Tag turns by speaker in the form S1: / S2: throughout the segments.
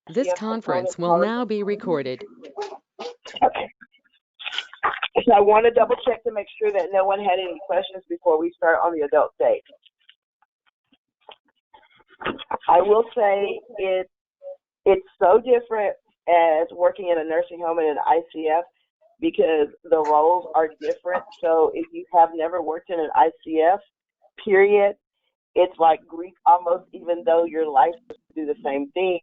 S1: This
S2: ICF
S1: conference
S2: components
S1: will
S2: are.
S1: now be recorded.
S2: Okay. So I want to double check to make sure that no one had any questions before we start on the adult day. I will say it's so different as working in a nursing home and an ICF because the roles are different. So if you have never worked in an ICF, period, it's like Greek almost, even though your life is to do the same thing.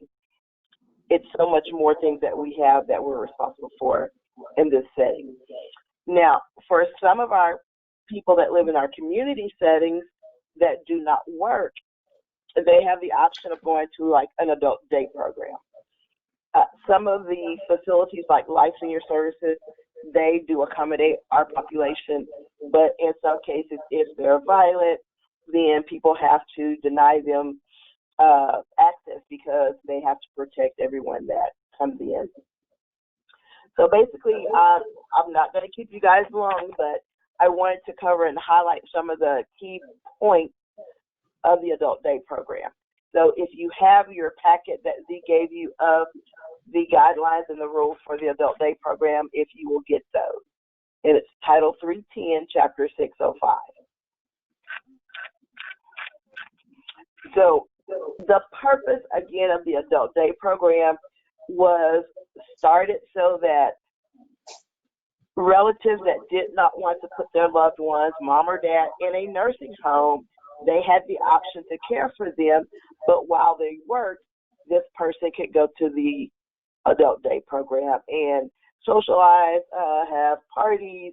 S2: It's so much more things that we have that we're responsible for in this setting. Now, for some of our people that live in our community settings that do not work, they have the option of going to like an adult day program. Some of the facilities like Life Senior Services, they do accommodate our population, but in some cases, if they're violent, then people have to deny them access because they have to protect everyone that comes in. So basically, I'm not going to keep you guys long, but I wanted to cover and highlight some of the key points of the adult day program. So if you have your packet that Z gave you of the guidelines and the rules for the adult day program, if you will get those. And it's Title 310, Chapter 605. So the purpose, again, of the adult day program was started so that relatives that did not want to put their loved ones, mom or dad, in a nursing home, they had the option to care for them, but while they worked, this person could go to the adult day program and socialize, have parties.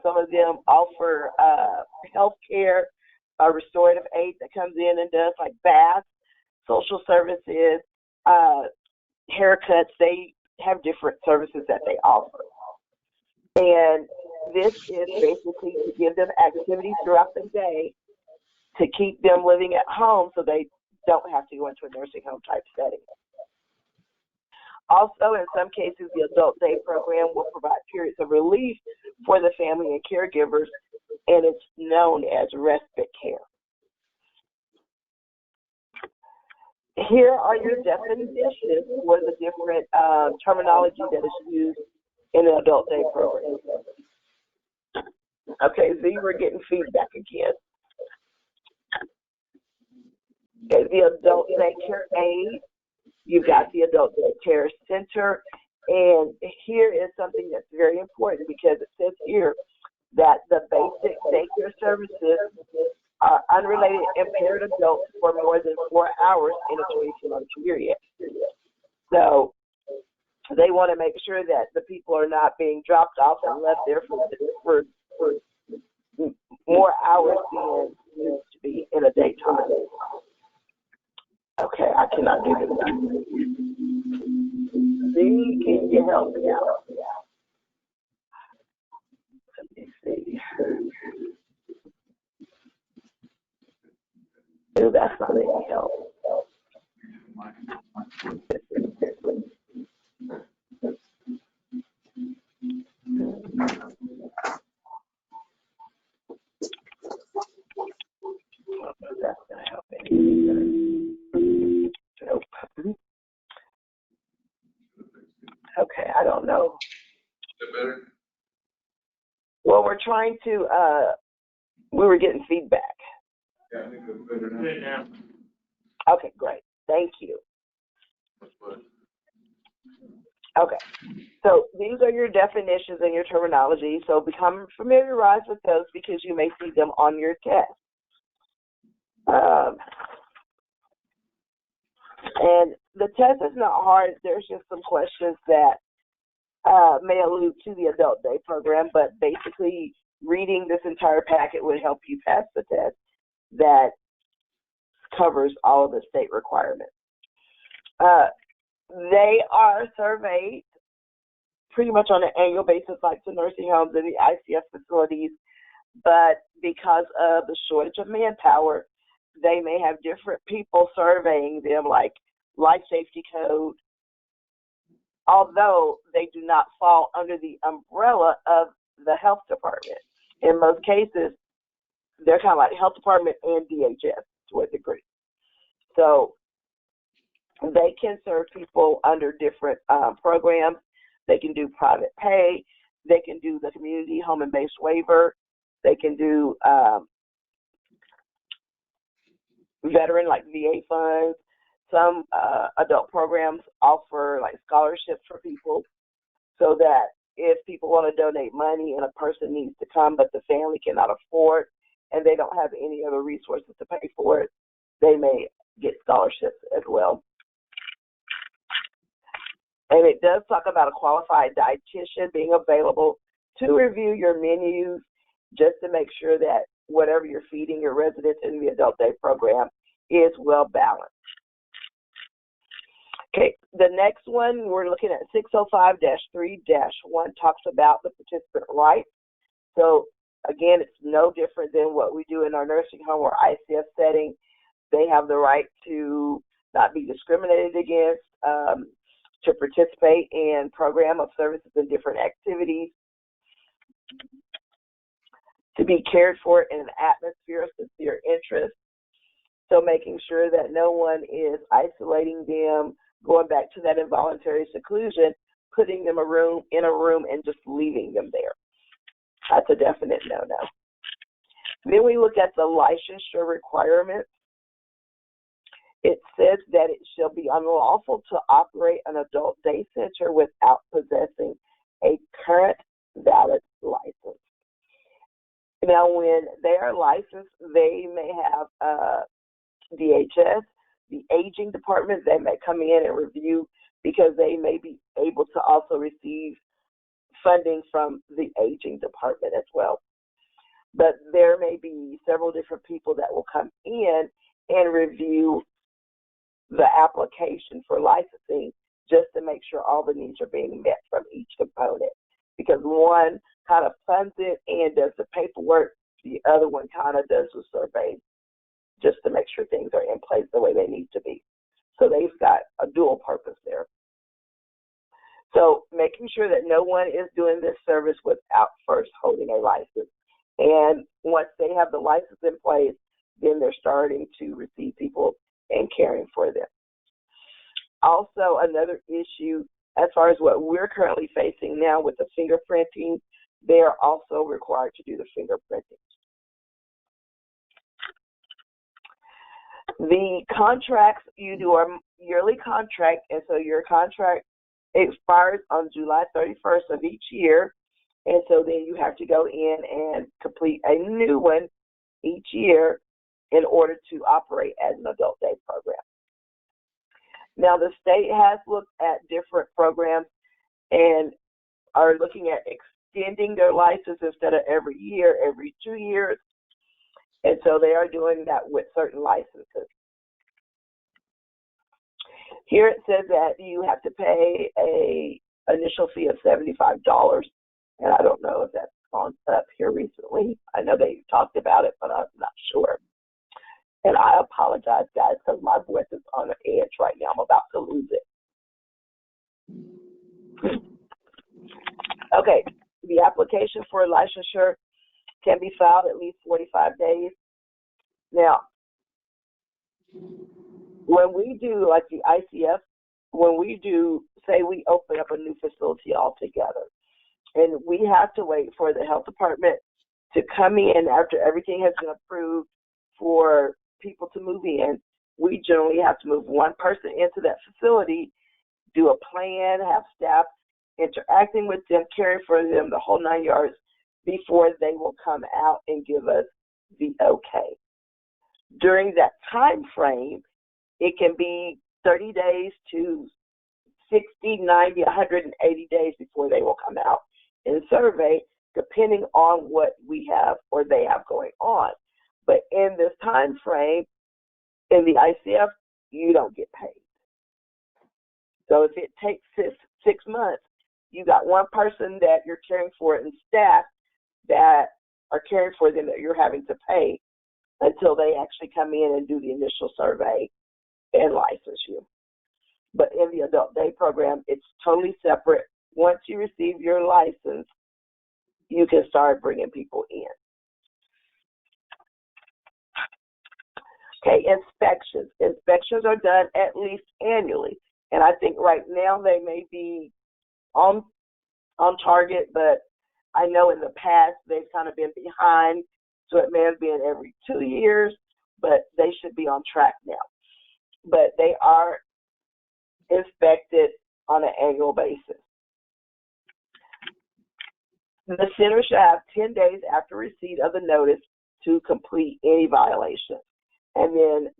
S2: Some of them offer health care, restorative aid that comes in and does like baths, social services, haircuts. They have different services that they offer. And this is basically to give them activities throughout the day to keep them living at home so they don't have to go into a nursing home type setting. Also, in some cases, the adult day program will provide periods of relief for the family and caregivers, and it's known as respite care. Here are your definitions for the different terminology that is used in the adult day program. Okay, Z, we're getting feedback again. Okay, the adult daycare aid, you've got the adult daycare center, and here is something that's very important because it says here that the basic daycare services are unrelated impaired adults for more than 4 hours in a 24-month period. So they want to make sure that the people are not being dropped off and left there for more hours than used to be in a daytime. Okay, I cannot do this. Z, can you help me out? Let me see. Ooh, that's not any help. That's going to help any. Nope. Okay, I don't know.
S3: Is that better?
S2: Well, we're trying to, we were getting feedback.
S3: Yeah, I think that's better now.
S2: Okay, great. Thank you. Okay, so these are your definitions and your terminology, so become familiarized with those because you may see them on your test. And the test is not hard. There's just some questions that may allude to the adult day program, but basically reading this entire packet would help you pass the test that covers all of the state requirements. They are surveyed pretty much on an annual basis like the nursing homes and the ICF facilities, but because of the shortage of manpower, they may have different people surveying them like life safety code, although they do not fall under the umbrella of the health department. In most cases, they're kind of like health department and DHS to a degree. So They can serve people under different programs. They can do private pay. They can do the community home and base waiver. They can do veteran like VA funds. Some adult programs offer like scholarships for people so that if people want to donate money and a person needs to come but the family cannot afford and they don't have any other resources to pay for it, they may get scholarships as well. And it does talk about a qualified dietitian being available to review your menus just to make sure that whatever you're feeding your residents in the adult day program is well balanced. Okay, the next one we're looking at 605-3-1 talks about the participant rights. So again, it's no different than what we do in our nursing home or ICF setting. They have the right to not be discriminated against, to participate in program of services and different activities, to be cared for in an atmosphere of sincere interest. So making sure that no one is isolating them, going back to that involuntary seclusion, putting them in a room and just leaving them there. That's a definite no-no. Then we look at the licensure requirements. It says that it shall be unlawful to operate an adult day center without possessing a current valid license. Now, when they are licensed, they may have DHS, the aging department. They may come in and review because they may be able to also receive funding from the aging department as well. But there may be several different people that will come in and review the application for licensing just to make sure all the needs are being met from each component. Because one kind of funds it and does the paperwork, the other one kind of does the survey just to make sure things are in place the way they need to be. So they've got a dual purpose there. So making sure that no one is doing this service without first holding a license. And once they have the license in place, then they're starting to receive people and caring for them. Also, another issue as far as what we're currently facing now with the fingerprinting, they are also required to do the fingerprinting. The contracts, you do a yearly contract, and so your contract expires on July 31st of each year, and so then you have to go in and complete a new one each year in order to operate as an adult day program. Now, the state has looked at different programs and are looking at extending their license instead of every year, every 2 years. And so they are doing that with certain licenses. Here it says that you have to pay a initial fee of $75. And I don't know if that's gone up here recently. I know they talked about it, but I'm not sure. And I apologize, guys, because my voice is on the edge right now. I'm about to lose it. Okay, the application for licensure can be filed at least 45 days. Now, when we do, like the ICF, when we do, say we open up a new facility altogether, and we have to wait for the health department to come in after everything has been approved for people to move in, we generally have to move one person into that facility, do a plan, have staff interacting with them, caring for them, the whole 9 yards, before they will come out and give us the okay. During that time frame, it can be 30 days to 60, 90, 180 days before they will come out and survey, depending on what we have or they have going on. But in this time frame, in the ICF, you don't get paid. So if it takes 6 months, you got one person that you're caring for and staff that are caring for them that you're having to pay until they actually come in and do the initial survey and license you. But in the adult day program, it's totally separate. Once you receive your license, you can start bringing people in. Okay, inspections. Inspections are done at least annually. And I think right now they may be on target, but I know in the past they've kind of been behind, so it may have been every 2 years, but they should be on track now. But they are inspected on an annual basis. The center shall have 10 days after receipt of the notice to complete any violation. And then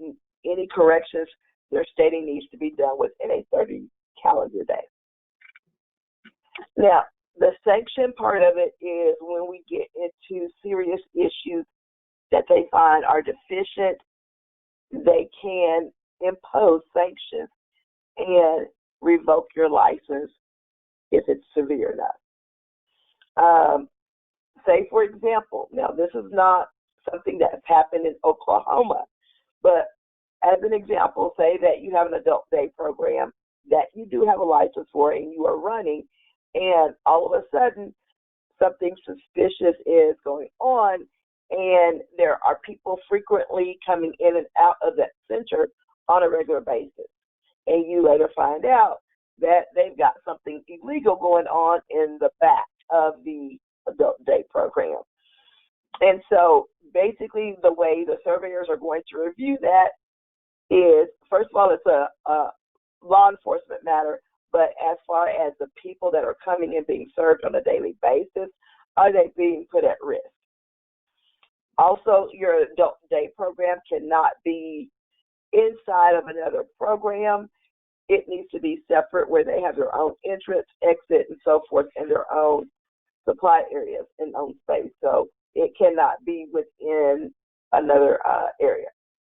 S2: any corrections they're stating needs to be done within a 30 calendar day. Now, the sanction part of it is when we get into serious issues that they find are deficient, they can impose sanctions and revoke your license if it's severe enough. Say, for example, now this is not something that's happened in Oklahoma, but as an example, say that you have an adult day program that you do have a license for and you are running, and all of a sudden something suspicious is going on, and there are people frequently coming in and out of that center on a regular basis. And you later find out that they've got something illegal going on in the back of the adult day program. And so basically the way the surveyors are going to review that is, first of all, it's a law enforcement matter, but as far as the people that are coming and being served on a daily basis, are they being put at risk? Also, your adult day program cannot be inside of another program. It needs to be separate where they have their own entrance, exit, and so forth, and their own supply areas and own space. So it cannot be within another area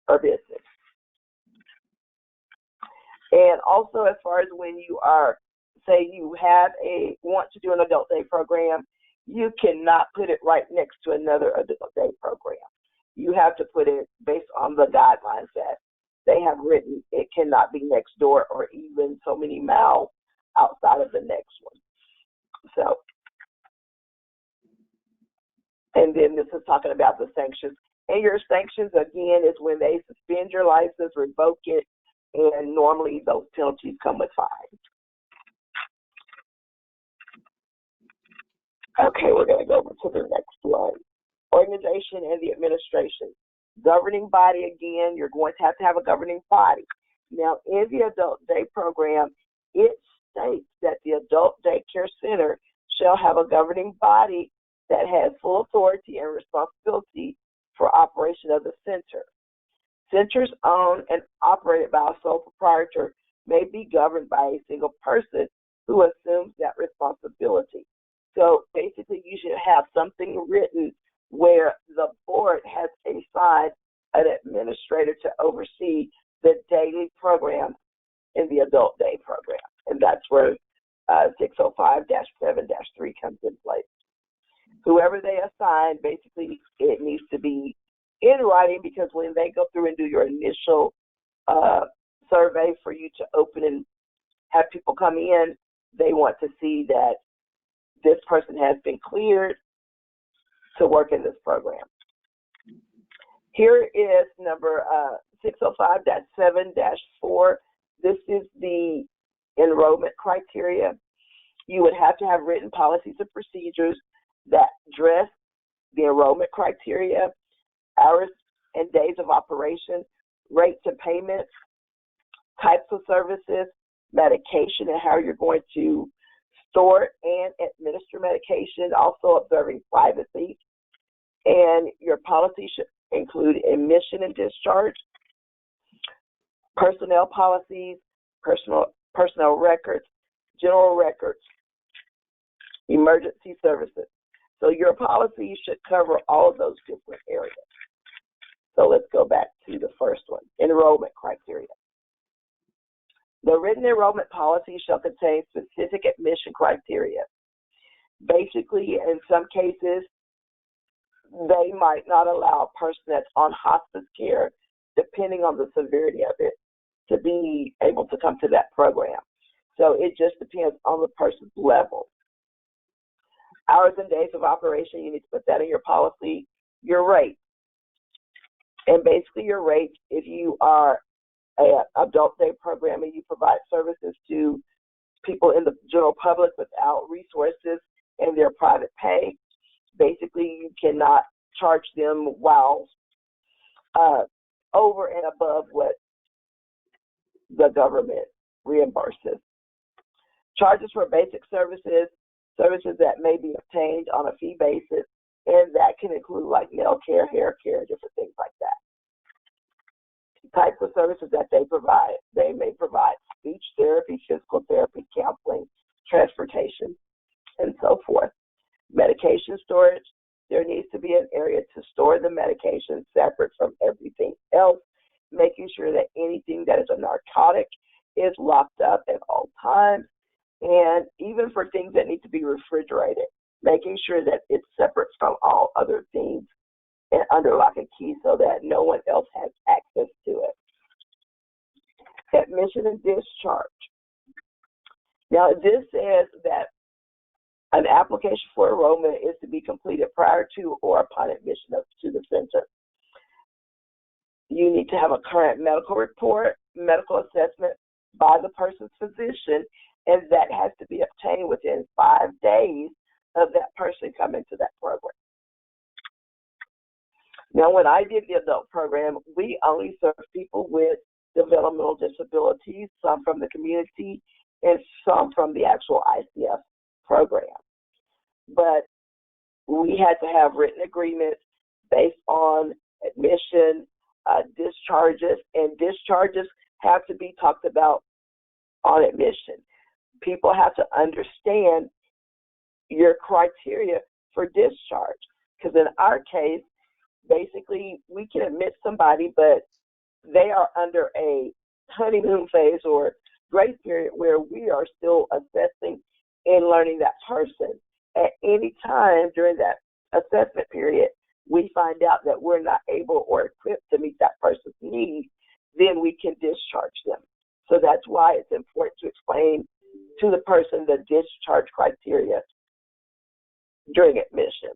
S2: or business. And also, as far as when you are, say you want to do an adult day program, you cannot put it right next to another adult day program. You have to put it based on the guidelines that they have written. It cannot be next door or even so many miles outside of the next one. So, and then this is talking about the sanctions. And your sanctions, again, is when they suspend your license, revoke it, and normally those penalties come with fines. Okay, we're going to go over to the next one. Organization and the administration. Governing body, again, you're going to have a governing body. Now, in the adult day program, it states that the adult daycare center shall have a governing body that has full authority and responsibility for operation of the center. Centers owned and operated by a sole proprietor may be governed by a single person who assumes that responsibility. So basically, you should have something written where the board has assigned an administrator to oversee the daily program in the adult day program. And that's where 605-7-3 comes in place. Whoever they assign, basically, it needs to be in writing, because when they go through and do your initial survey for you to open and have people come in, they want to see that this person has been cleared to work in this program. Here is number 605-7-4. This is the enrollment criteria. You would have to have written policies and procedures that address the enrollment criteria, hours and days of operation, rates and payments, types of services, medication and how you're going to store and administer medication, also observing privacy. And your policy should include admission and discharge, personnel policies, personnel records, general records, emergency services. So your policy should cover all of those different areas. So let's go back to the first one, enrollment criteria. The written enrollment policy shall contain specific admission criteria. Basically, in some cases, they might not allow a person that's on hospice care, depending on the severity of it, to be able to come to that program. So it just depends on the person's level. Hours and days of operation, you need to put that in your policy. Your rate. And basically your rate, if you are an adult day program and you provide services to people in the general public without resources and their private pay, basically you cannot charge them while over and above what the government reimburses. Charges for basic services, services that may be obtained on a fee basis, and that can include like nail care, hair care, different things like that. Types of services that they provide. They may provide speech therapy, physical therapy, counseling, transportation, and so forth. Medication storage. There needs to be an area to store the medication separate from everything else, making sure that anything that is a narcotic is locked up at all times, and even for things that need to be refrigerated, making sure that it's separate from all other things and under lock and key so that no one else has access to it. Admission and discharge. Now, this says that an application for enrollment is to be completed prior to or upon admission to the center. You need to have a current medical report, medical assessment by the person's physician, and that has to be obtained within 5 days of that person coming to that program. Now, when I did the adult program, we only served people with developmental disabilities, some from the community and some from the actual ICF program. But we had to have written agreements based on admission, discharges, and discharges have to be talked about on admission. People have to understand your criteria for discharge, because in our case, basically we can admit somebody, but they are under a honeymoon phase or grace period where we are still assessing and learning that person. At any time during that assessment period, we find out that we're not able or equipped to meet that person's needs, then we can discharge them. So that's why it's important to explain to the person the discharge criteria during admission.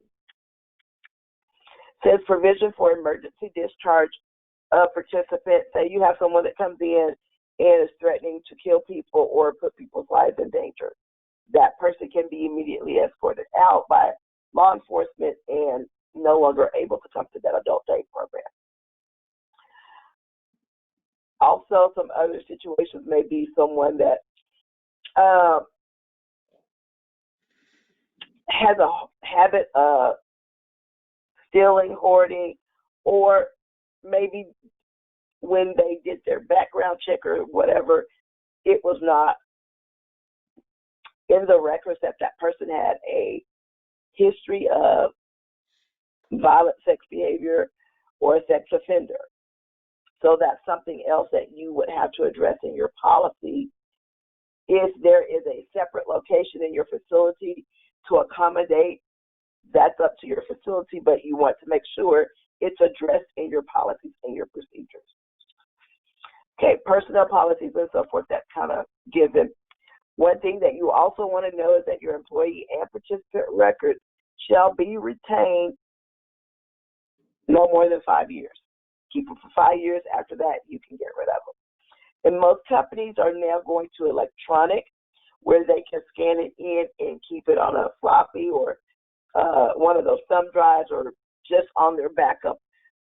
S2: It says provision for emergency discharge of participants. Say you have someone that comes in and is threatening to kill people or put people's lives in danger. That person can be immediately escorted out by law enforcement and no longer able to come to that adult day program. Also, some other situations may be someone that has a habit of stealing, hoarding, or maybe when they did their background check or whatever, it was not in the records that that person had a history of violent sex behavior or a sex offender. So that's something else that you would have to address in your policy. If there is a separate location in your facility to accommodate, that's up to your facility, but you want to make sure it's addressed in your policies and your procedures. Okay, personnel policies and so forth, that's kind of given. One thing that you also want to know is that your employee and participant records shall be retained no more than 5 years. Keep them for 5 years. After that, you can get rid of them. And most companies are now going to electronic, where they can scan it in and keep it on a floppy or one of those thumb drives or just on their backup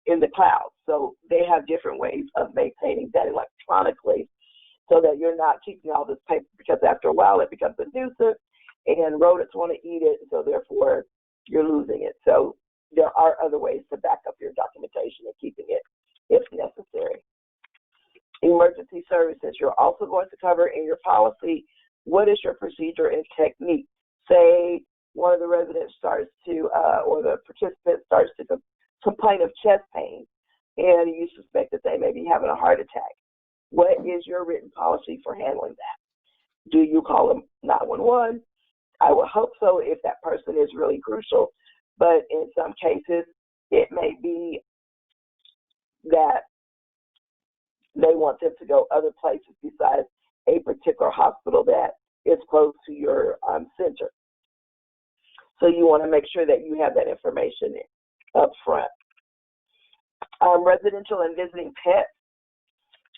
S2: in the cloud. So they have different ways of maintaining that electronically so that you're not keeping all this paper, because after a while it becomes a nuisance and rodents want to eat it, so therefore you're losing it. So there are other ways to back up your documentation and keeping it if necessary. Emergency services, you're also going to cover in your policy what is your procedure and technique. Say one of the residents starts to, or the participant starts to complain of chest pain, and you suspect that they may be having a heart attack. What is your written policy for handling that? Do you call them 911? I would hope so if that person is really crucial, but in some cases it may be that they want them to go other places besides a particular hospital that is close to your center. So you want to make sure that you have that information up front. Residential and visiting pets.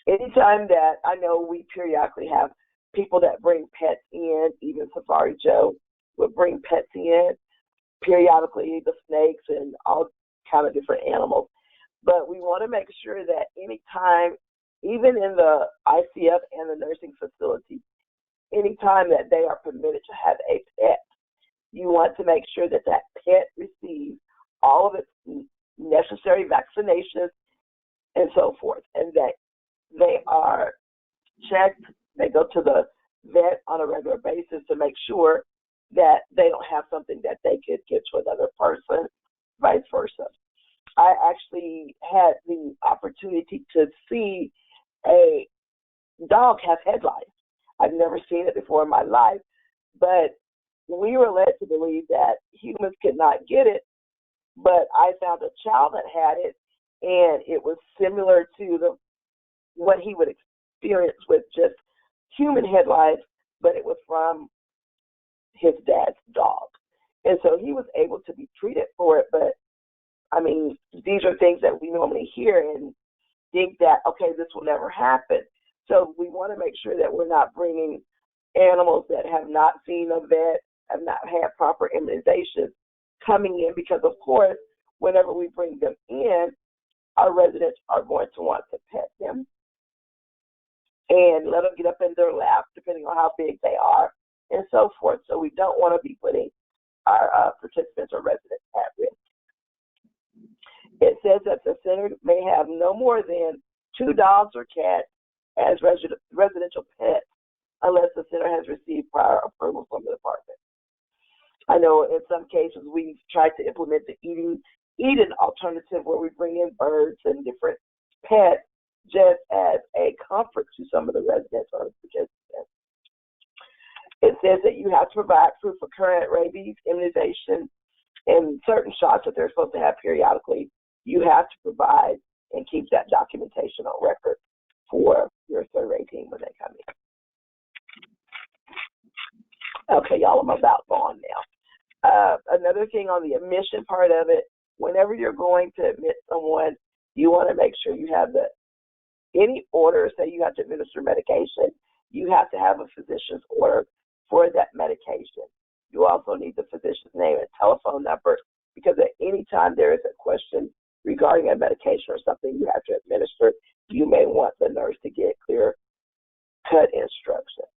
S2: Anytime that I know we periodically have people that bring pets in, even Safari Joe would bring pets in periodically, the snakes and all kind of different animals. But we want to make sure that anytime, even in the ICF and the nursing facility, anytime that they are permitted to have a pet, you want to make sure that that pet receives all of its necessary vaccinations and so forth, and that they are checked. They go to the vet on a regular basis to make sure that they don't have something that they could give to another person, vice versa. I actually had the opportunity to see a dog have head lice. I've never seen it before in my life, but we were led to believe that humans could not get it, but I found a child that had it, and it was similar to what he would experience with just human head lice, but it was from his dad's dog. And so he was able to be treated for it, but I mean, these are things that we normally hear and think that, okay, this will never happen. So we want to make sure that we're not bringing animals that have not seen a vet, have not had proper immunizations coming in, because, of course, whenever we bring them in, our residents are going to want to pet them and let them get up in their lap, depending on how big they are, and so forth. So we don't want to be putting our participants or residents at risk. It says that the center may have no more than 2 dogs or cats as residential pets unless the center has received prior approval from the department. I know in some cases we've tried to implement the eating alternative where we bring in birds and different pets just as a comfort to some of the residents or the participants. It says that you have to provide proof of current rabies immunization and certain shots that they're supposed to have periodically. You have to provide and keep that documentation on record for your survey team when they come in. Okay, y'all, I'm about gone now. Another thing on the admission part of it, whenever you're going to admit someone, you want to make sure you have any order. Say you have to administer medication, you have to have a physician's order for that medication. You also need the physician's name and telephone number, because at any time there is a question regarding a medication or something you have to administer, you may want the nurse to get clear-cut instructions.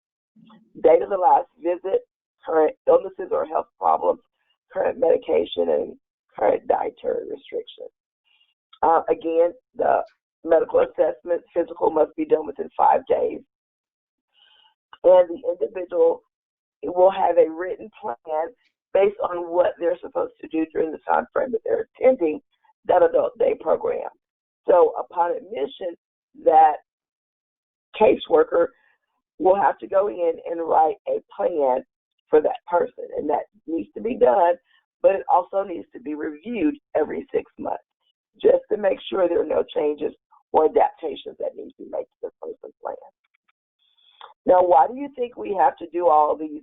S2: Date of the last visit, current illnesses or health problems, current medication, and current dietary restrictions. Again, the medical assessment, physical must be done within 5 days. And the individual will have a written plan based on what they're supposed to do during the time frame that they're attending that adult day program. So upon admission, that caseworker will have to go in and write a plan for that person, and that needs to be done, but it also needs to be reviewed every 6 months just to make sure there are no changes or adaptations that need to be made to the person's plan. Now, why do you think we have to do all these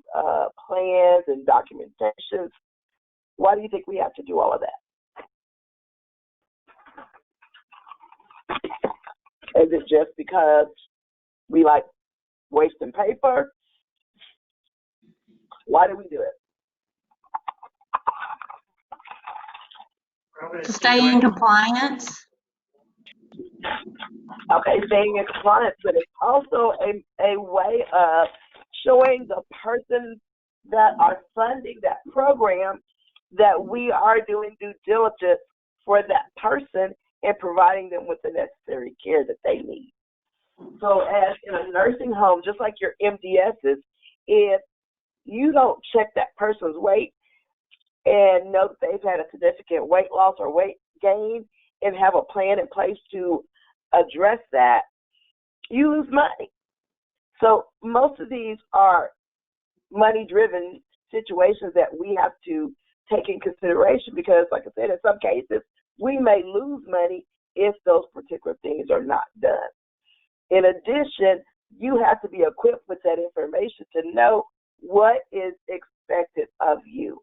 S2: plans and documentations? Why do you think we have to do all of that? Is it just because we like wasting paper? Why do we do it?
S1: To stay in compliance.
S2: Okay, staying in compliance, but it's also a way of showing the person that are funding that program that we are doing due diligence for that person and providing them with the necessary care that they need. So as in a nursing home, just like your MDSs, if you don't check that person's weight and know that they've had a significant weight loss or weight gain and have a plan in place to address that, you lose money. So most of these are money-driven situations that we have to take in consideration because, like I said, in some cases, we may lose money if those particular things are not done. In addition, you have to be equipped with that information to know what is expected of you.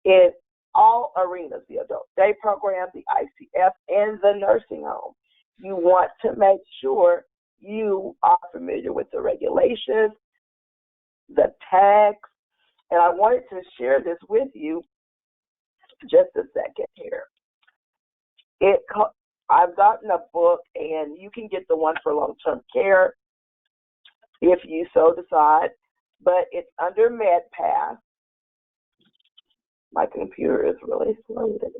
S2: And all arenas, the adult day program, the ICF, and the nursing home. You want to make sure you are familiar with the regulations, the tags, and I wanted to share this with you just a second here. I've gotten a book, and you can get the one for long-term care if you so decide, but it's under MedPass. My computer is really slow today.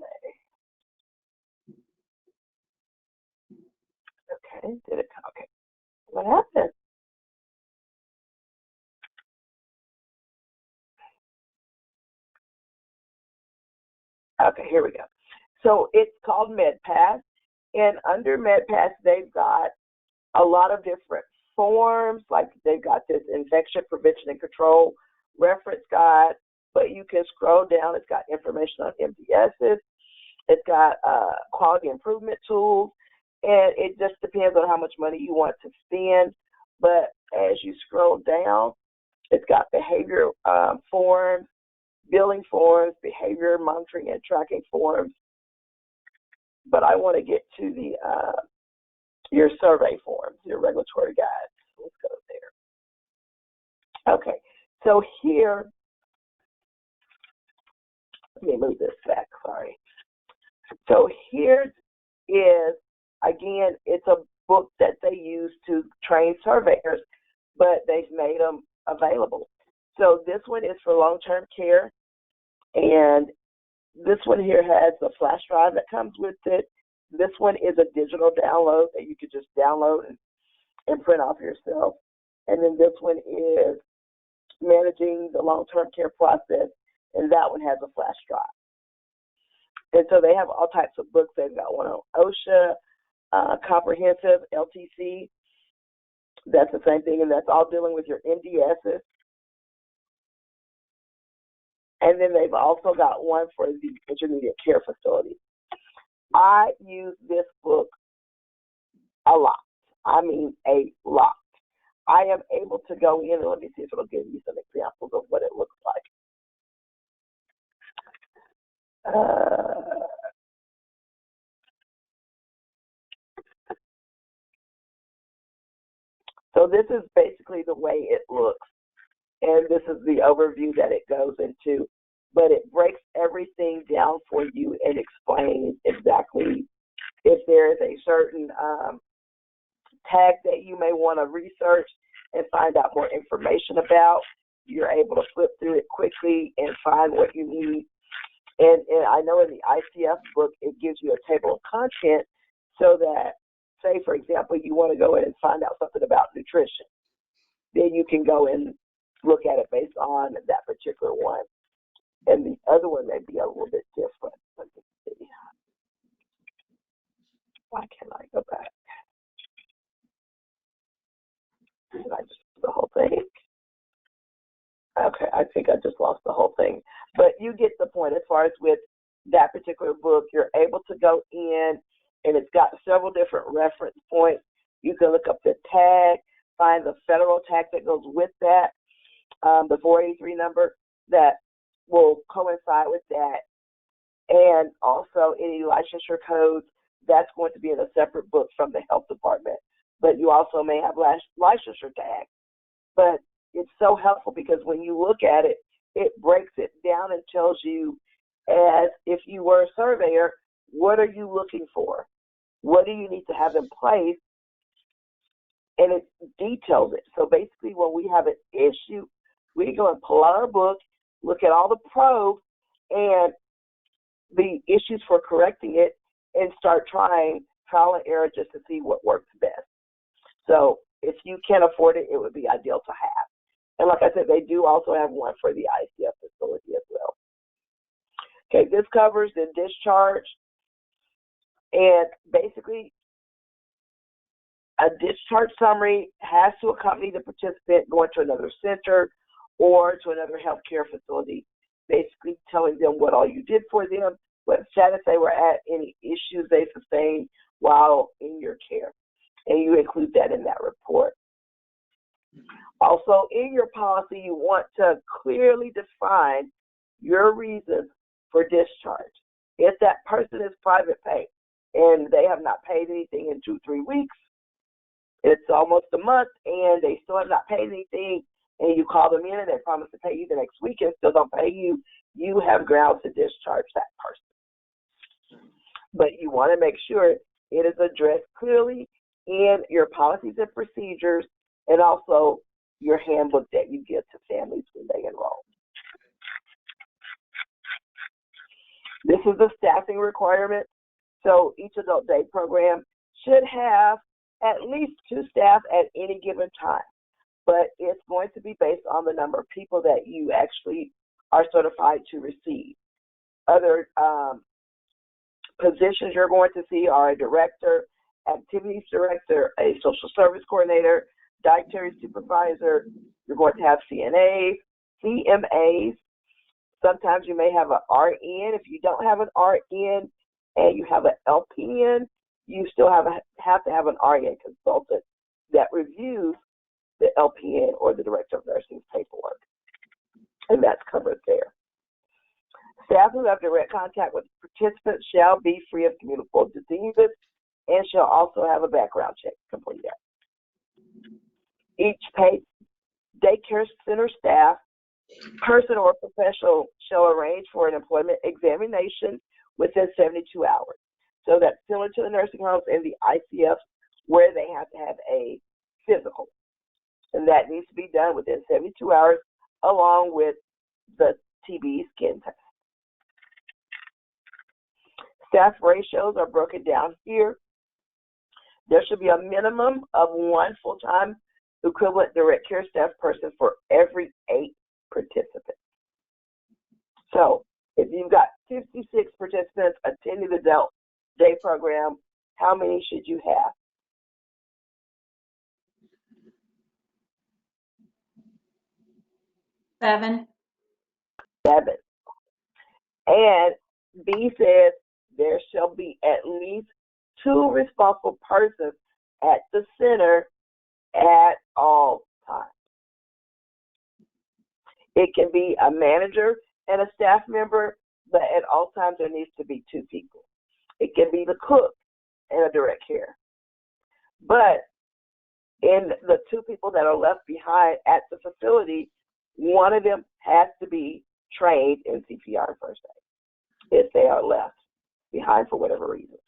S2: Okay, did it? Okay, what happened? Okay, here we go. So it's called MedPass, and under MedPass, they've got a lot of different forms, like they've got this infection prevention and control reference guide, but you can scroll down. It's got information on MDSs. It's got quality improvement tools, and it just depends on how much money you want to spend. But as you scroll down, it's got behavior forms, billing forms, behavior monitoring and tracking forms. But I want to get to the your survey forms, your regulatory guides. Let's go there. Okay, so here, let me move this back, sorry. So here is, again, it's a book that they use to train surveyors, but they've made them available. So this one is for long-term care, and this one here has the flash drive that comes with it. This one is a digital download that you could just download and print off yourself. And then this one is managing the long-term care process, and that one has a flash drive. And so they have all types of books. They've got one on OSHA, comprehensive, LTC. That's the same thing, and that's all dealing with your MDSs. And then they've also got one for the intermediate care facilities. I use this book a lot. I mean, a lot. I am able to go in, and let me see if it'll give you some examples of what it looks like. So this is basically the way it looks, and this is the overview that it goes into, but it breaks everything down for you and explains exactly if there is a certain tag that you may want to research and find out more information about. You're able to flip through it quickly and find what you need. And I know in the ICF book, it gives you a table of content so that, say, for example, you want to go in and find out something about nutrition. Then you can go and look at it based on that particular one. And the other one may be a little bit different. Let me see. Why can't I go back? Did I just do the whole thing? Okay, I think I just lost the whole thing. But you get the point as far as with that particular book. You're able to go in, and it's got several different reference points. You can look up the tag, find the federal tag that goes with that, the 483 number that will coincide with that, and also any licensure codes. That's going to be in a separate book from the health department. But you also may have licensure tags. But it's so helpful because when you look at it, it breaks it down and tells you, as if you were a surveyor, what are you looking for? What do you need to have in place? And it details it. So basically when we have an issue, we go and pull out our book, look at all the probes and the issues for correcting it, and start trying trial and error just to see what works best. So if you can afford it, it would be ideal to have. And like I said, they do also have one for the ICF facility as well. Okay, this covers the discharge. And basically, a discharge summary has to accompany the participant going to another center or to another healthcare facility, basically telling them what all you did for them, what status they were at, any issues they sustained while in your care. And you include that in that report. Also, in your policy, you want to clearly define your reasons for discharge. If that person is private pay and they have not paid anything in 2-3 weeks, it's almost a month, and they still have not paid anything, and you call them in and they promise to pay you the next week and still don't pay you, you have grounds to discharge that person. But you want to make sure it is addressed clearly in your policies and procedures, and also your handbook that you give to families when they enroll. This is a staffing requirement. So each adult day program should have at least 2 staff at any given time. But it's going to be based on the number of people that you actually are certified to receive. Other positions you're going to see are a director, activities director, a social service coordinator, dietary supervisor. You're going to have CNAs, CMAs. Sometimes you may have an RN. If you don't have an RN and you have an LPN, you still have to have an RN consultant that reviews the LPN or the Director of Nursing's paperwork. And that's covered there. Staff who have direct contact with participants shall be free of communicable diseases and shall also have a background check completed. Each paid daycare center staff, person or professional shall arrange for an employment examination within 72 hours. So that's similar to the nursing homes and the ICFs where they have to have a physical. And that needs to be done within 72 hours along with the TB skin test. Staff ratios are broken down here. There should be a minimum of 1 full-time equivalent direct care staff person for every 8 participants. So if you've got 56 participants attending the adult day program, how many should you have?
S1: 7.
S2: 7. And B says there shall be at least 2 responsible persons at the center at all times. It can be a manager and a staff member, but at all times there needs to be 2 people. It can be the cook and a direct care. But in the 2 people that are left behind at the facility, one of them has to be trained in CPR first aid if they are left behind for whatever reason.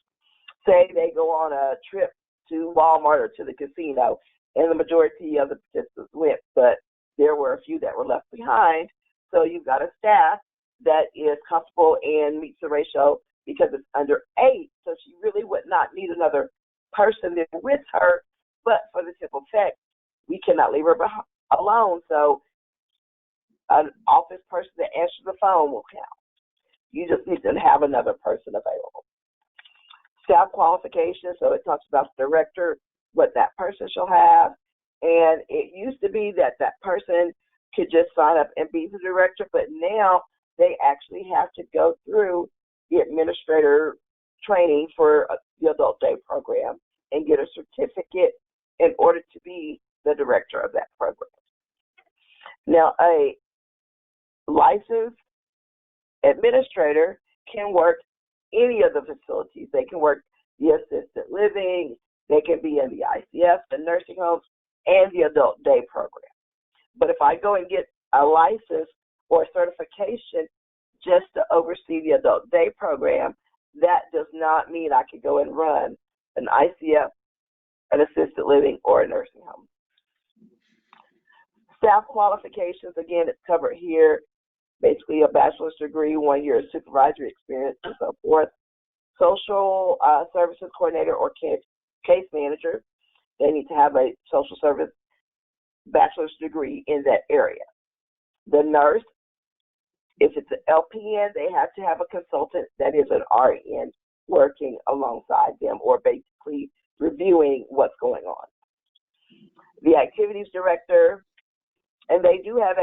S2: Say they go on a trip to Walmart or to the casino, and the majority of the participants went, but there were a few that were left behind. So you've got a staff that is comfortable and meets the ratio because it's under 8, so she really would not need another person there with her. But for the simple fact, we cannot leave her alone, so an office person that answers the phone will count. You just need to have another person available. Staff qualifications, so it talks about the director, what that person shall have. And it used to be that that person could just sign up and be the director, but now they actually have to go through the administrator training for the adult day program and get a certificate in order to be the director of that program. Now, a licensed administrator can work any of the facilities. They can work the assisted living, they can be in the ICF, the nursing homes, and the adult day program. But if I go and get a license or certification just to oversee the adult day program, that does not mean I can go and run an ICF, an assisted living, or a nursing home. Staff qualifications, again, it's covered here. Basically a bachelor's degree, 1 year of supervisory experience, and so forth. Social services coordinator or case manager, they need to have a social service bachelor's degree in that area. The nurse, if it's an LPN, they have to have a consultant that is an RN working alongside them or basically reviewing what's going on. The activities director, and they do have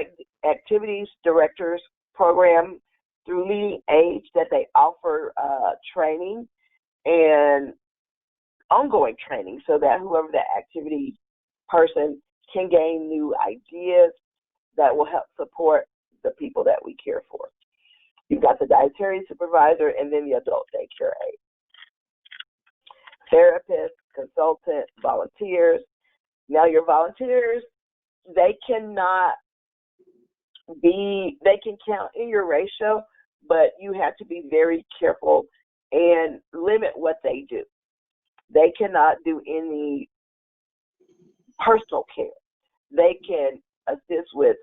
S2: activities directors program through Leading Age that they offer training and ongoing training so that whoever that activity person can gain new ideas that will help support the people that we care for. You've You've got the dietary supervisor and then the adult daycare aide. Therapists, consultant, volunteers. Now your volunteers, they can count in your ratio, but you have to be very careful and limit what they do. They cannot do any personal care. They can assist with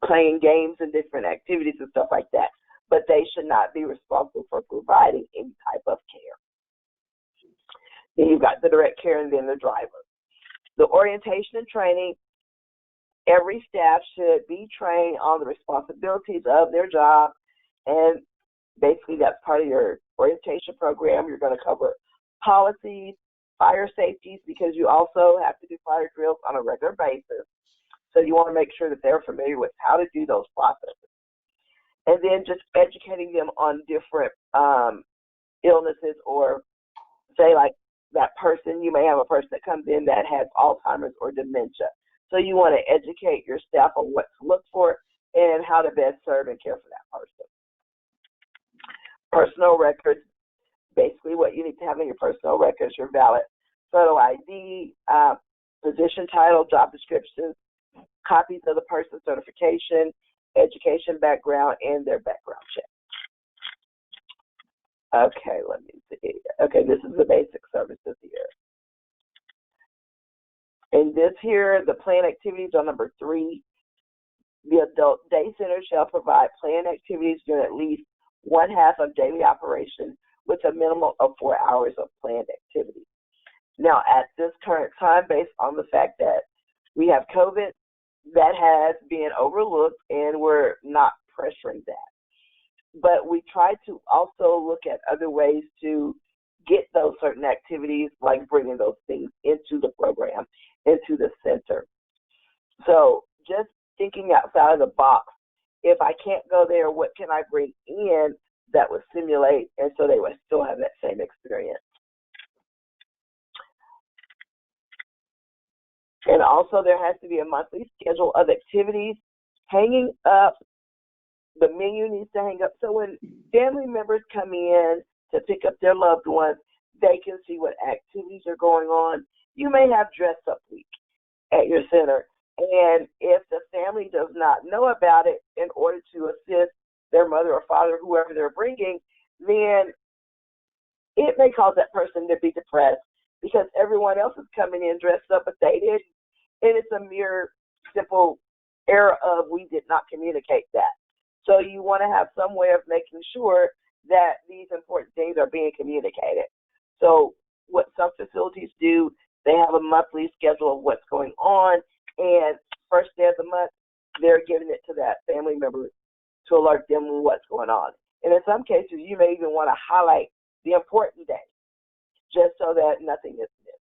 S2: playing games and different activities and stuff like that, but they should not be responsible for providing any type of care. Then you've got the direct care and then the driver. The orientation and training, every staff should be trained on the responsibilities of their job, and basically that's part of your orientation program. You're going to cover policies, fire safeties, because you also have to do fire drills on a regular basis. So you want to make sure that they're familiar with how to do those processes. And then just educating them on different illnesses, or say like that person, you may have a person that comes in that has Alzheimer's or dementia. So you want to educate your staff on what to look for and how to best serve and care for that person. Personal records, basically what you need to have in your personal records, your valid photo ID, position title, job descriptions, copies of the person's certification, education background, and their background check. Okay, let me see. Okay, this is the basic services here. In this here, the plan activities on number 3, the adult day center shall provide plan activities during at least one half of daily operation with a minimum of 4 hours of planned activity. Now, at this current time, based on the fact that we have COVID, that has been overlooked and we're not pressuring that. But we try to also look at other ways to get those certain activities, like bringing those things into the program, into the center. So just thinking outside of the box, if I can't go there, what can I bring in that would simulate, and so they would still have that same experience. And also there has to be a monthly schedule of activities hanging up. The menu needs to hang up, so when family members come in to pick up their loved ones, they can see what activities are going on. You may have dress up week at your center, and if the family does not know about it, in order to assist their mother or father, whoever they're bringing, then it may cause that person to be depressed because everyone else is coming in dressed up, but they didn't. And it's a mere simple error of we did not communicate that. So you want to have some way of making sure that these important things are being communicated. So what some facilities do, they have a monthly schedule of what's going on, and first day of the month, they're giving it to that family member to alert them on what's going on. And in some cases, you may even want to highlight the important days just so that nothing is missed.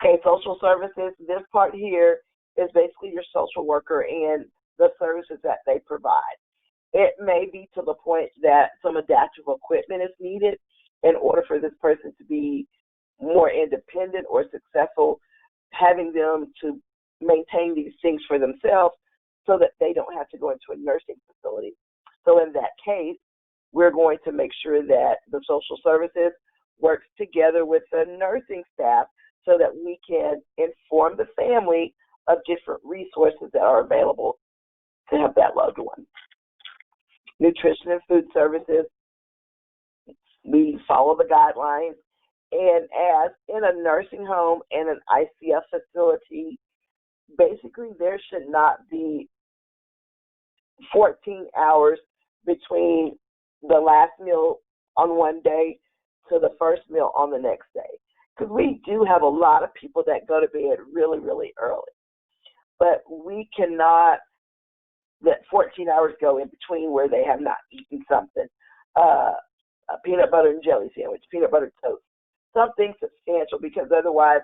S2: Okay, social services, this part here is basically your social worker and the services that they provide. It may be to the point that some adaptive equipment is needed in order for this person to be more independent or successful, having them to maintain these things for themselves so that they don't have to go into a nursing facility. So in that case, we're going to make sure that the social services works together with the nursing staff so that we can inform the family of different resources that are available to help that loved one. Nutrition and food services, we follow the guidelines. And as in a nursing home and an ICF facility, basically there should not be 14 hours between the last meal on one day to the first meal on the next day. Because we do have a lot of people that go to bed really, really early. But we cannot let 14 hours go in between where they have not eaten something. A peanut butter and jelly sandwich, peanut butter toast, something substantial, because otherwise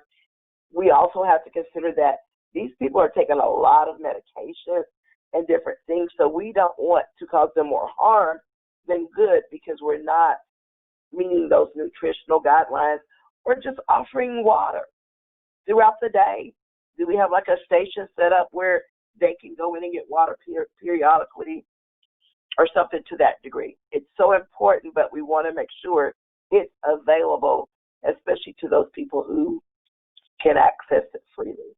S2: we also have to consider that these people are taking a lot of medications and different things, so we don't want to cause them more harm than good because we're not meeting those nutritional guidelines or just offering water throughout the day. Do we have like a station set up where they can go in and get water periodically or something to that degree. It's so important, but we want to make sure it's available, especially to those people who can access it freely.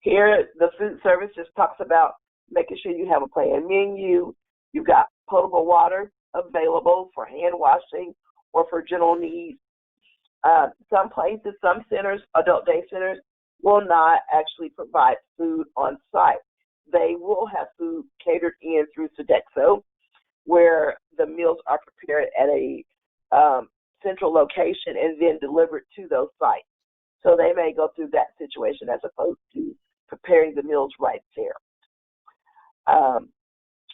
S2: Here, the food service just talks about making sure you have a planned menu. You've got potable water available for hand washing or for general needs. Some places, some centers, adult day centers, will not actually provide food on site. They will have food catered in through Sodexo, where the meals are prepared at a central location and then delivered to those sites. So they may go through that situation as opposed to preparing the meals right there.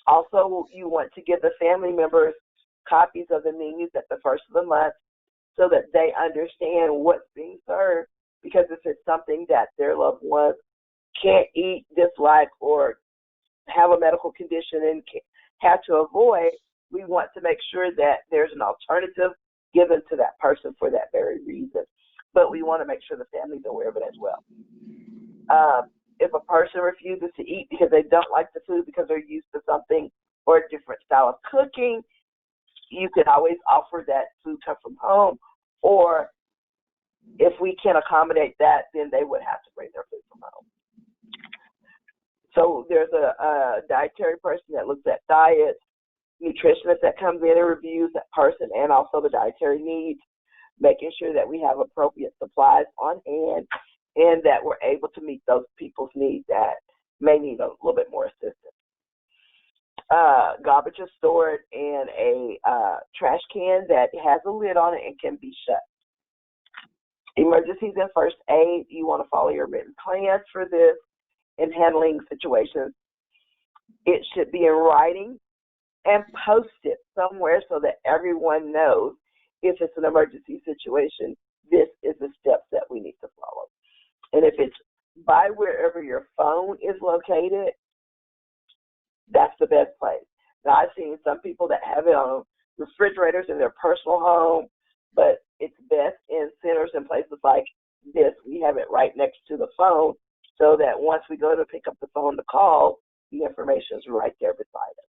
S2: Also, you want to give the family members copies of the menus at the first of the month so that they understand what's being served, because if it's something that their loved ones can't eat, dislike, or have a medical condition and have to avoid, we want to make sure that there's an alternative given to that person for that very reason. But we want to make sure the family's aware of it as well. If a person refuses to eat because they don't like the food because they're used to something or a different style of cooking, you can always offer that food come from home, or if we can accommodate that, then they would have to bring their food from home. So there's a dietary person that looks at diets, nutritionist that comes in and reviews that person and also the dietary needs, making sure that we have appropriate supplies on hand and that we're able to meet those people's needs that may need a little bit more assistance. Garbage is stored in a trash can that has a lid on it and can be shut. Emergencies and first aid, you want to follow your written plans for this in handling situations. It should be in writing and posted somewhere so that everyone knows if it's an emergency situation, this is the steps that we need to follow. And if it's by wherever your phone is located, that's the best place. Now, I've seen some people that have it on refrigerators in their personal home, but it's best in centers and places like this. We have it right next to the phone so that once we go to pick up the phone to call, the information is right there beside us.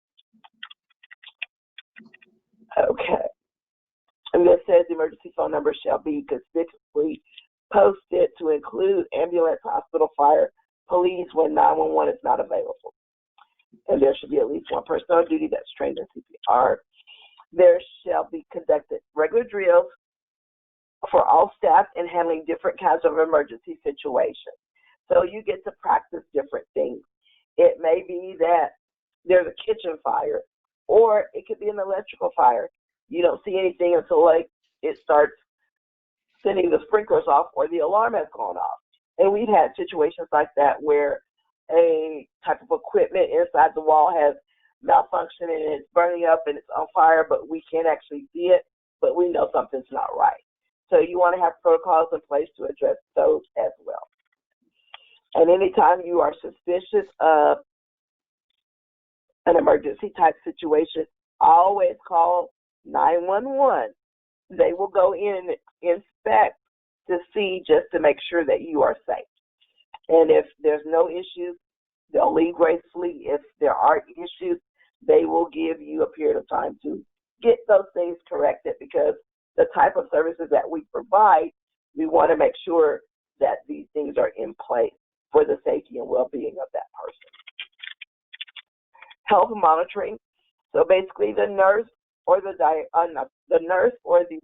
S2: Okay. And this says the emergency phone number shall be conspicuously posted to include ambulance, hospital, fire, police when 911 is not available. And there should be at least one person on duty that's trained in CPR. There shall be conducted regular drills for all staff in handling different kinds of emergency situations. So you get to practice different things. It may be that there's a kitchen fire, or it could be an electrical fire. You don't see anything until like it starts sending the sprinklers off or the alarm has gone off. And we've had situations like that where a type of equipment inside the wall has malfunctioned and it's burning up and it's on fire, but we can't actually see it, but we know something's not right. So you want to have protocols in place to address those as well. And anytime you are suspicious of an emergency type situation, always call 911. They will go in and inspect to see just to make sure that you are safe. And if there's no issues, they'll leave gracefully. If there are issues, they will give you a period of time to get those things corrected, because the type of services that we provide, we want to make sure that these things are in place for the safety and well-being of that person. Health monitoring. So basically the nurse or the nurse or the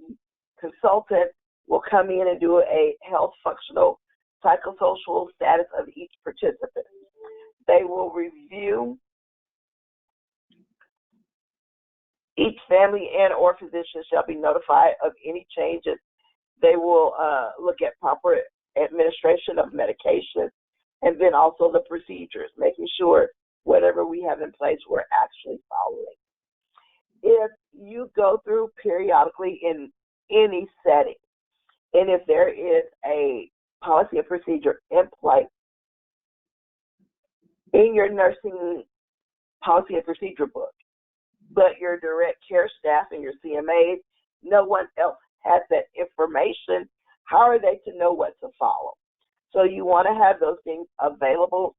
S2: consultant will come in and do a health functional psychosocial status of each participant. They will review each family and or physician shall be notified of any changes. They will look at proper administration of medication and then also the procedures, making sure whatever we have in place we're actually following. If you go through periodically in any setting, and if there is a policy and procedure in place in your nursing policy and procedure book, but your direct care staff and your CMAs, no one else has that information, how are they to know what to follow? So you want to have those things available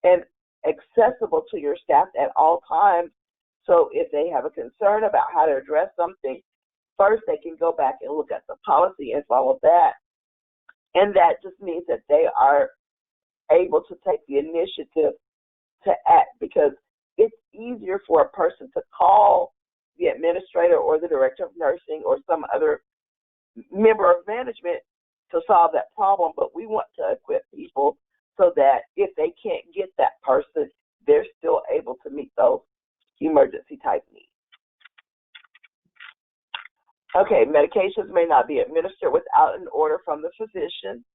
S2: and accessible to your staff at all times. So if they have a concern about how to address something, first they can go back and look at the policy and follow that. And that just means that they are able to take the initiative to act, because it's easier for a person to call the administrator or the director of nursing or some other member of management to solve that problem. But we want to equip people so that if they can't get that person, they're still able to meet those emergency type needs. Okay, medications may not be administered without an order from the physician.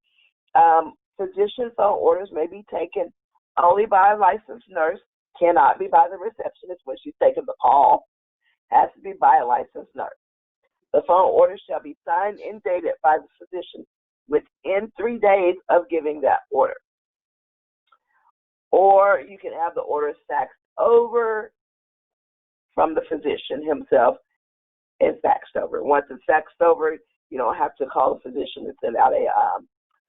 S2: Physician phone orders may be taken only by a licensed nurse, cannot be by the receptionist when she's taking the call, has to be by a licensed nurse. The phone order shall be signed and dated by the physician within 3 days of giving that order. Or you can have the order faxed over from the physician himself and faxed over. Once it's faxed over, you don't have to call the physician and send out a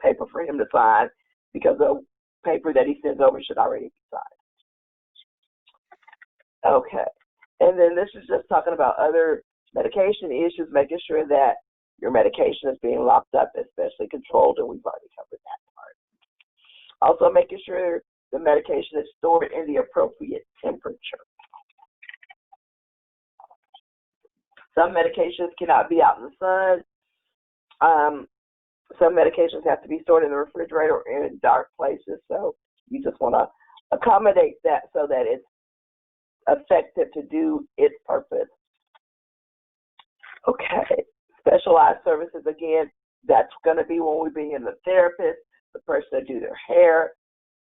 S2: paper for him to sign, because the paper that he sends over should already be signed. Okay. And then this is just talking about other medication issues, making sure that your medication is being locked up, especially controlled, and we've already covered that part. Also making sure the medication is stored in the appropriate temperature. Some medications cannot be out in the sun. Some medications have to be stored in the refrigerator or in dark places, so you just want to accommodate that so that it's effective to do its purpose. Okay, specialized services, again, that's going to be when we bring in the therapist, the person to do their hair,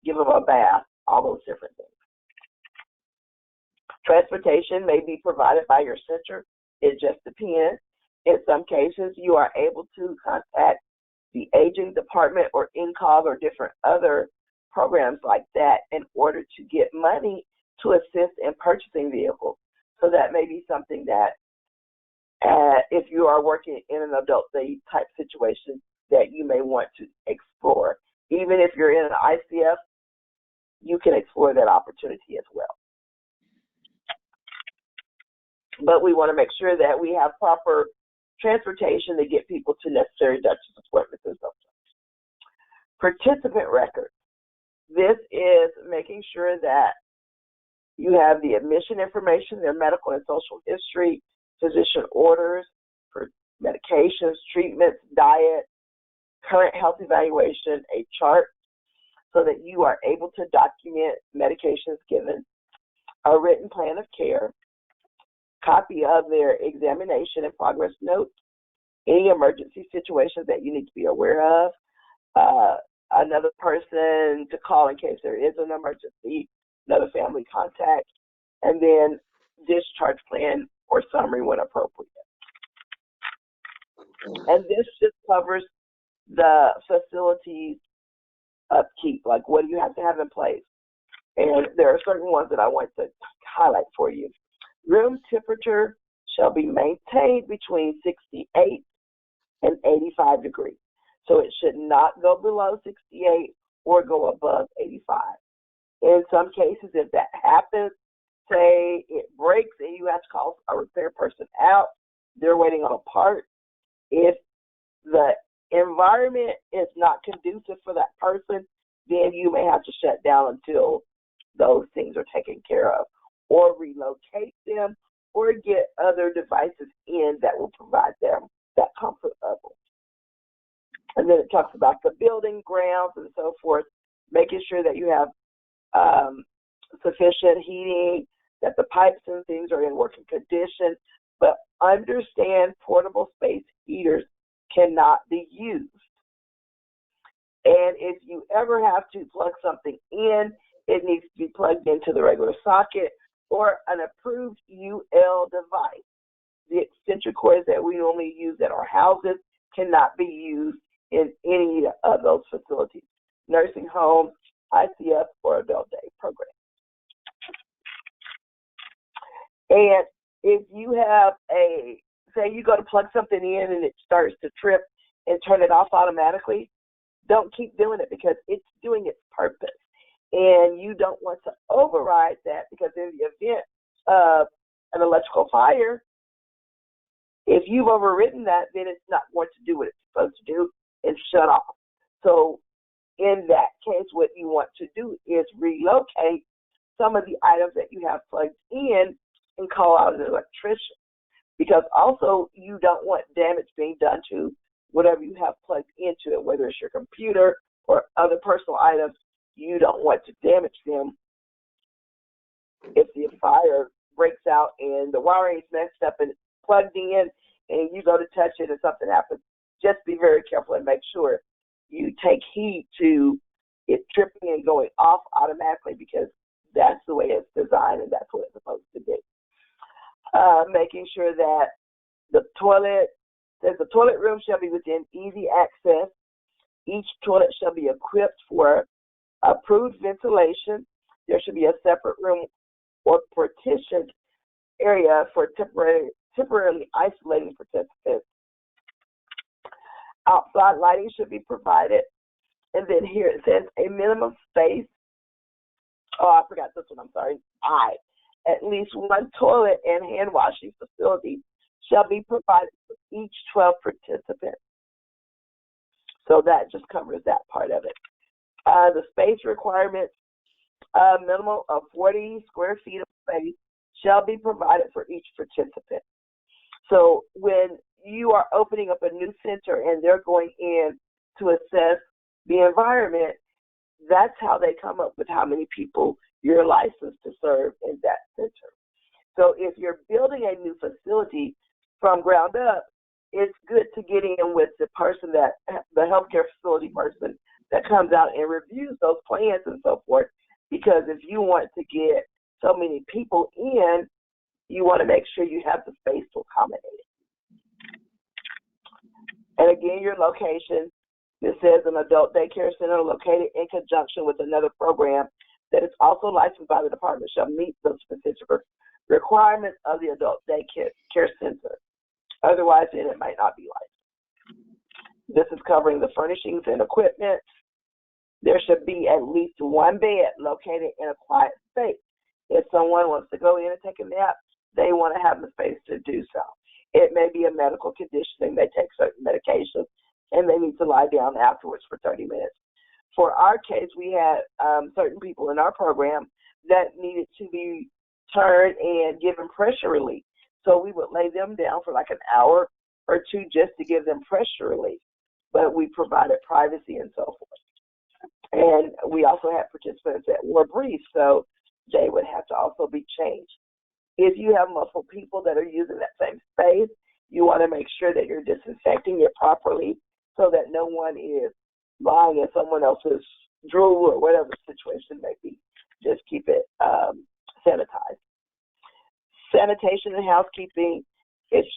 S2: give them a bath, all those different things. Transportation may be provided by your center. It just depends. In some cases, you are able to contact the aging department or INCOG or different other programs like that in order to get money to assist in purchasing vehicles. So that may be something that if you are working in an adult day type situation that you may want to explore. Even if you're in an ICF, you can explore that opportunity as well. But we want to make sure that we have proper transportation to get people to necessary doctor's appointments and so forth. Participant records. This is making sure that you have the admission information, their medical and social history, physician orders for medications, treatments, diet, current health evaluation, a chart, so that you are able to document medications given, a written plan of care, copy of their examination and progress notes, any emergency situations that you need to be aware of, another person to call in case there is an emergency, another family contact, and then discharge plan or summary when appropriate. And this just covers the facilities upkeep, like what do you have to have in place. And there are certain ones that I want to highlight for you. Room temperature shall be maintained between 68 and 85 degrees. So it should not go below 68 or go above 85. In some cases, if that happens, say it breaks and you have to call a repair person out, they're waiting on a part. If the environment is not conducive for that person, then you may have to shut down until those things are taken care of, or relocate them, or get other devices in that will provide them that comfort level. And then it talks about the building, grounds, and so forth, making sure that you have sufficient heating, that the pipes and things are in working condition, but understand portable space heaters cannot be used. And if you ever have to plug something in, it needs to be plugged into the regular socket or an approved UL device. The extension cords that we normally use at our houses cannot be used in any of those facilities, nursing homes, ICF, or adult day programs. And if you have say you go to plug something in and it starts to trip and turn it off automatically, don't keep doing it because it's doing its purpose. And you don't want to override that, because in the event of an electrical fire, if you've overridden that, then it's not going to do what it's supposed to do and shut off. So in that case, what you want to do is relocate some of the items that you have plugged in and call out an electrician, because also you don't want damage being done to whatever you have plugged into it, whether it's your computer or other personal items. You don't want to damage them if the fire breaks out and the wiring is messed up and plugged in and you go to touch it and something happens. Just be very careful and make sure you take heed to it tripping and going off automatically, because that's the way it's designed and that's what it's supposed to be. Making sure that the toilet room shall be within easy access. Each toilet shall be equipped for approved ventilation. There should be a separate room or partitioned area for temporarily isolating participants. Outside lighting should be provided. And then here it says a minimum space. Oh, I forgot this one. I'm sorry. At least one toilet and hand washing facility shall be provided for each 12 participants. So that just covers that part of it. The space requirements, a minimum of 40 square feet of space shall be provided for each participant. So when you are opening up a new center and they're going in to assess the environment, that's how they come up with how many people you're licensed to serve in that center. So if you're building a new facility from ground up, it's good to get in with the person the healthcare facility person that comes out and reviews those plans and so forth, because if you want to get so many people in, you want to make sure you have the space to accommodate it. And again, your location, it says an adult daycare center located in conjunction with another program that is also licensed by the department shall meet the specific requirements of the adult daycare center. Otherwise, then it might not be licensed. This is covering the furnishings and equipment. There should be at least one bed located in a quiet space. If someone wants to go in and take a nap, they want to have the space to do so. It may be a medical condition. They may take certain medications, and they need to lie down afterwards for 30 minutes. For our case, we had certain people in our program that needed to be turned and given pressure relief. So we would lay them down for like an hour or two just to give them pressure relief. But we provided privacy and so forth. And we also had participants that wore briefs, so they would have to also be changed. If you have multiple people that are using that same space, you want to make sure that you're disinfecting it properly so that no one is lying in someone else's drool or whatever the situation may be. Just keep it sanitized. Sanitation and housekeeping, it's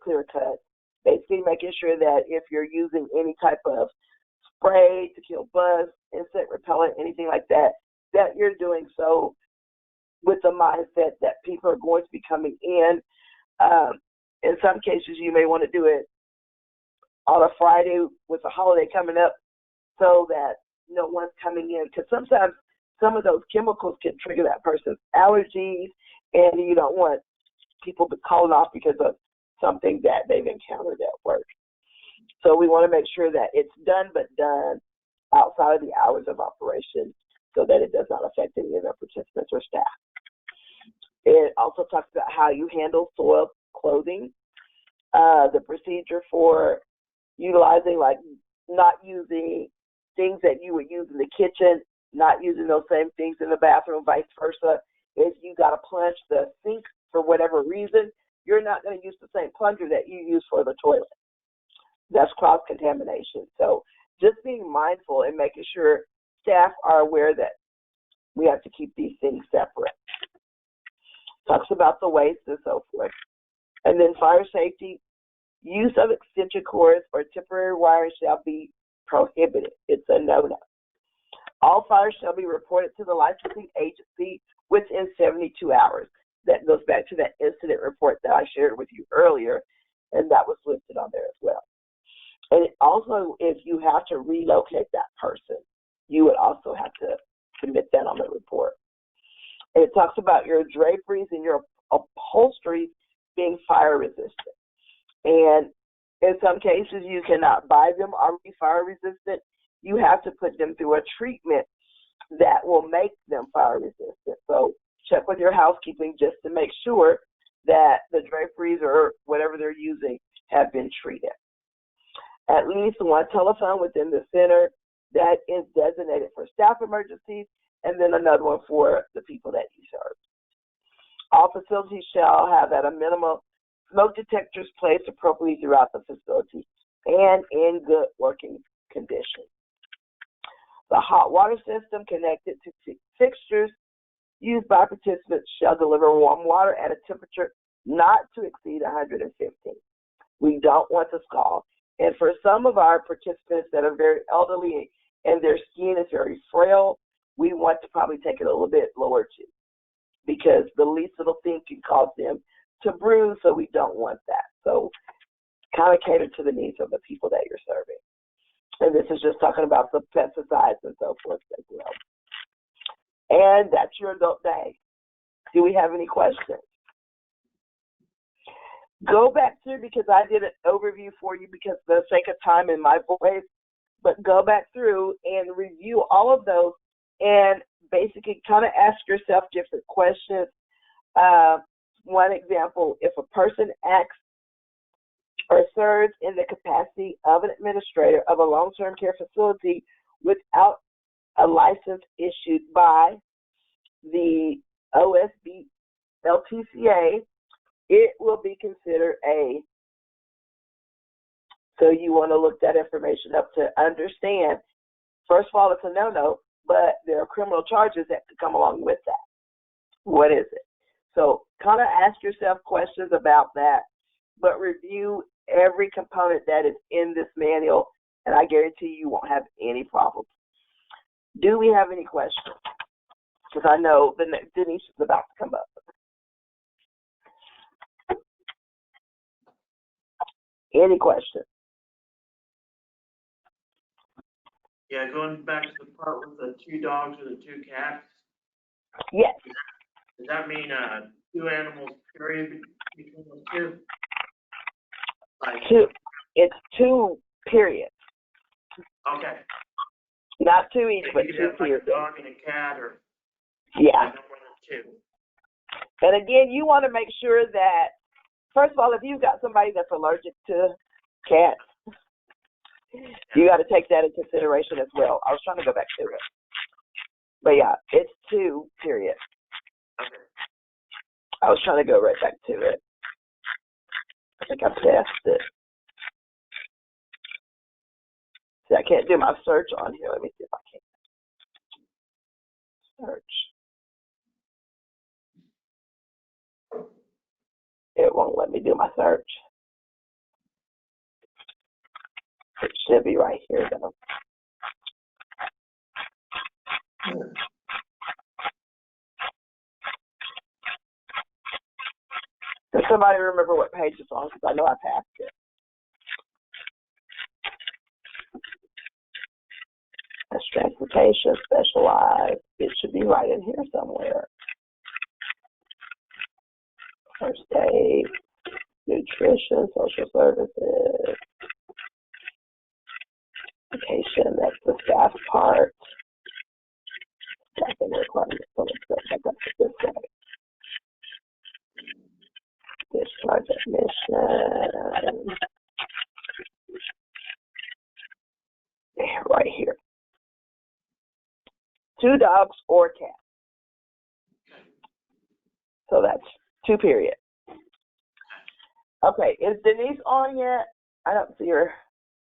S2: clear cut. Basically making sure that if you're using any type of spray to kill bugs, insect repellent, anything like that, that you're doing so with the mindset that people are going to be coming in. In some cases, you may want to do it on a Friday with a holiday coming up so that no one's coming in, because sometimes some of those chemicals can trigger that person's allergies, and you don't want people to calling off because of something that they've encountered at work. So we want to make sure that it's done, but done outside of the hours of operation so that it does not affect any of the participants or staff. It also talks about how you handle soiled clothing, the procedure for utilizing, like not using things that you would use in the kitchen, not using those same things in the bathroom, vice versa. If you got to plunge the sink for whatever reason, you're not going to use the same plunger that you use for the toilet. That's cross-contamination. So just being mindful and making sure staff are aware that we have to keep these things separate. Talks about the waste and so forth. And then fire safety, use of extension cords or temporary wires shall be prohibited. It's a no-no. All fires shall be reported to the licensing agency within 72 hours. That goes back to that incident report that I shared with you earlier, and that was listed on there as well. And also, if you have to relocate that person, you would also have to talks about your draperies and your upholstery being fire resistant. And in some cases, you cannot buy them already fire resistant. You have to put them through a treatment that will make them fire resistant. So check with your housekeeping just to make sure that the draperies or whatever they're using have been treated. At least one telephone within the center that is designated for staff emergencies, and then another one for the people that you serve. All facilities shall have at a minimum smoke detectors placed appropriately throughout the facility and in good working condition. The hot water system connected to fixtures used by participants shall deliver warm water at a temperature not to exceed 115. We don't want to scald. And for some of our participants that are very elderly and their skin is very frail, we want to probably take it a little bit lower too, because the least little thing can cause them to bruise, so we don't want that. So kind of cater to the needs of the people that you're serving. And this is just talking about the pesticides and so forth as well. And that's your adult day. Do we have any questions? Go back through, because I did an overview for you because for the sake of time in my voice, but go back through and review all of those and basically kind of ask yourself different questions. One example, if a person acts or serves in the capacity of an administrator of a long-term care facility without a license issued by the OSB LTCA, it will be considered a. So you want to look that information up to understand. First of all, it's a no-no, but there are criminal charges that could come along with that. What is it? So kind of ask yourself questions about that, but review every component that is in this manual, and I guarantee you won't have any problems. Do we have any questions? Because I know Denise is about to come up. Any questions?
S4: Yeah, going back to the part with the 2 dogs or the 2 cats.
S2: Yes.
S4: Does that mean 2 animals period between those 2? Like,
S2: It's 2 periods.
S4: Okay.
S2: Not 2 each, but
S4: You
S2: 2
S4: could have like
S2: periods.
S4: a dog and a cat, or
S2: Yeah.
S4: no more than 2.
S2: And again, you want to make sure that, first of all, if you've got somebody that's allergic to cats, you got to take that into consideration as well. I was trying to go back to it. But yeah, it's 2 periods.
S4: Okay.
S2: I was trying to go right back to it. I think I passed it. See, I can't do my search on here. Let me see if I can. Search. It won't let me do my search. It should be right here, though. Does somebody remember what page it's on? Because I know I passed it. That's transportation, specialized. It should be right in here somewhere. First aid, nutrition, social services, education, that's the staff part. Staffing requirements, so let's go back up to this way. Discharge admission. Right here. 2 dogs or cats. So that's 2 periods. Okay, is Denise on yet? I don't see her.